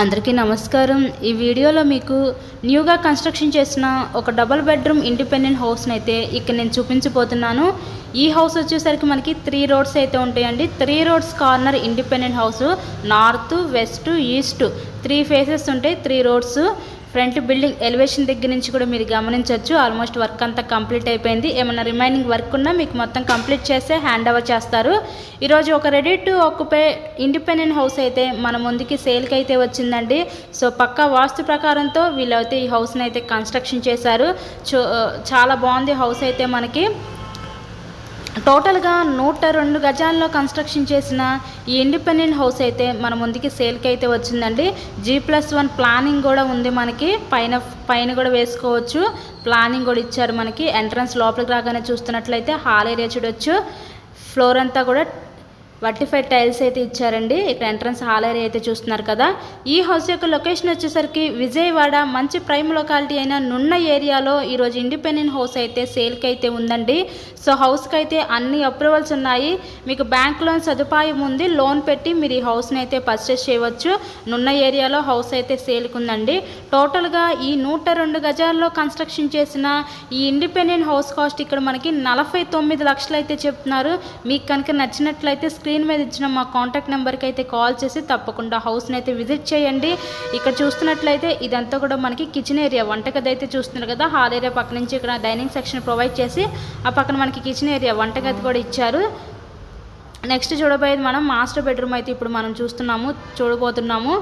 అందరికీ నమస్కారం। ఈ వీడియోలో మీకు న్యూగా కన్స్ట్రక్షన్ చేసిన ఒక డబుల్ బెడ్రూమ్ ఇండిపెండెంట్ హౌస్ని అయితే ఇక్కడ నేను చూపించబోతున్నాను। ఈ హౌస్ వచ్చేసరికి మనకి 3 రోడ్స్ అయితే ఉంటాయండి। 3 roads corner independent house, north west east 3 faces ఉంటాయి। 3 రోడ్స్ ఫ్రంట్ బిల్డింగ్ ఎలివేషన్ దగ్గర నుంచి కూడా మీరు గమనించవచ్చు ఆల్మోస్ట్ వర్క్ అంతా కంప్లీట్ అయిపోయింది। ఏమైనా రిమైనింగ్ వర్క్ ఉన్నా మీకు మొత్తం కంప్లీట్ చేస్తే హ్యాండ్ ఓవర్ చేస్తారు। ఈరోజు ఒక ready to occupy independent house అయితే మన ముందుకి సేల్కి అయితే వచ్చిందండి। సో పక్కా వాస్తు ప్రకారంతో వీళ్ళైతే ఈ హౌస్ని అయితే కన్స్ట్రక్షన్ చేశారు। చాలా బాగుంది హౌస్ అయితే మనకి। టోటల్గా 102 గజాల్లో కన్స్ట్రక్షన్ చేసిన ఈ ఇండిపెండెంట్ హౌస్ అయితే మన ముందుకి సేల్కి అయితే వచ్చిందండి। G+1 ప్లానింగ్ కూడా ఉంది మనకి, పైన కూడా వేసుకోవచ్చు, ప్లానింగ్ కూడా ఇచ్చారు మనకి। ఎంట్రన్స్ లోపలికి రాగానే చూస్తున్నట్లయితే హాల్ ఏరియా చూడొచ్చు, ఫ్లోర్ అంతా కూడా వర్టిఫైడ్ టైల్స్ అయితే ఇచ్చారండి। ఇక్కడ ఎంట్రన్స్ హాల్ ఏరియా అయితే చూస్తున్నారు కదా। ఈ హౌస్ యొక్క లొకేషన్ వచ్చేసరికి విజయవాడ మంచి ప్రైమ్ లొకాలిటీ అయిన నున్న ఏరియాలో ఈరోజు ఇండిపెండెంట్ హౌస్ అయితే సేల్కి అయితే ఉందండి। సో హౌస్కి అయితే అన్ని అప్రూవల్స్ ఉన్నాయి, మీకు బ్యాంక్ లోన్ సదుపాయం ఉంది, లోన్ పెట్టి మీరు ఈ హౌస్ని అయితే పర్చేస్ చేయవచ్చు। నున్న ఏరియాలో హౌస్ అయితే సేల్కి ఉందండి। టోటల్గా ఈ 102 గజాల్లో కన్స్ట్రక్షన్ చేసిన ఈ ఇండిపెండెంట్ హౌస్ కాస్ట్ ఇక్కడ మనకి 49 లక్షలు అయితే చెప్తున్నారు। మీకు కనుక నచ్చినట్లయితే స్క్రీన్ మీద ఇచ్చిన మా కాంటాక్ట్ నెంబర్కి అయితే కాల్ చేసి తప్పకుండా హౌస్ని అయితే విజిట్ చేయండి। ఇక్కడ చూస్తున్నట్లయితే ఇదంతా కూడా మనకి కిచెన్ ఏరియా, వంటగది అయితే చూస్తున్నారు కదా। హాల్ ఏరియా పక్క నుంచి ఇక్కడ డైనింగ్ సెక్షన్ ప్రొవైడ్ చేసి ఆ పక్కన మనకి కిచెన్ ఏరియా వంటగది కూడా ఇచ్చారు। నెక్స్ట్ చూడబోయేది మనం మాస్టర్ బెడ్రూమ్ అయితే ఇప్పుడు మనం చూడబోతున్నాము।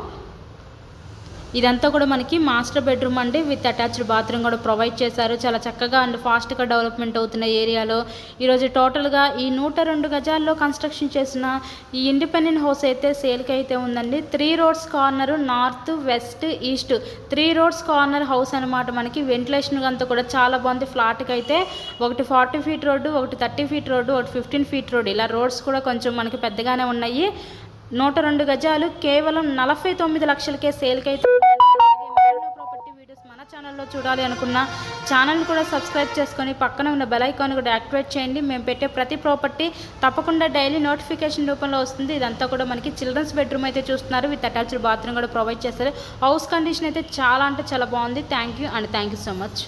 ఇదంతా కూడా మనకి మాస్టర్ బెడ్రూమ్ అండి, విత్ అటాచ్డ్ బాత్రూమ్ కూడా ప్రొవైడ్ చేశారు। చాలా చక్కగా అండ్ ఫాస్ట్గా డెవలప్మెంట్ అవుతున్న ఏరియాలో ఈరోజు టోటల్గా ఈ 102 గజాల్లో కన్స్ట్రక్షన్ చేసిన ఈ ఇండిపెండెంట్ హౌస్ అయితే సేల్కి అయితే ఉందండి। 3 roads corner, north west east 3 roads corner house అనమాట మనకి। వెంటిలేషన్ అంతా కూడా చాలా బాగుంది। ఫ్లాట్కి అయితే ఒకటి 40 ఫీట్ రోడ్డు, ఒకటి 30 ఫీట్ రోడ్డు, ఒకటి 15 ఫీట్ రోడ్డు, ఇలా రోడ్స్ కూడా కొంచెం మనకి పెద్దగానే ఉన్నాయి। 102 గజాలు కేవలం 49 లక్షలకే సేల్కి అయితే ప్రాపర్టీ వీడియోస్ మన ఛానల్లో చూడాలి అనుకున్న ఛానల్ని కూడా సబ్స్క్రైబ్ చేసుకొని పక్కన ఉన్న బెల్ ఐకాన్ కూడా యాక్టివేట్ చేయండి। మేము పెట్టే ప్రతి ప్రాపర్టీ తప్పకుండా డైలీ నోటిఫికేషన్ రూపంలో వస్తుంది। ఇదంతా కూడా మనకి చిల్డ్రన్స్ బెడ్రూమ్ అయితే చూస్తున్నారు, విత్ అటాచ్డ్ బాత్రూమ్ కూడా ప్రొవైడ్ చేస్తారు। హౌస్ కండిషన్ అయితే చాలా అంటే చాలా బాగుంది। Thank you so much.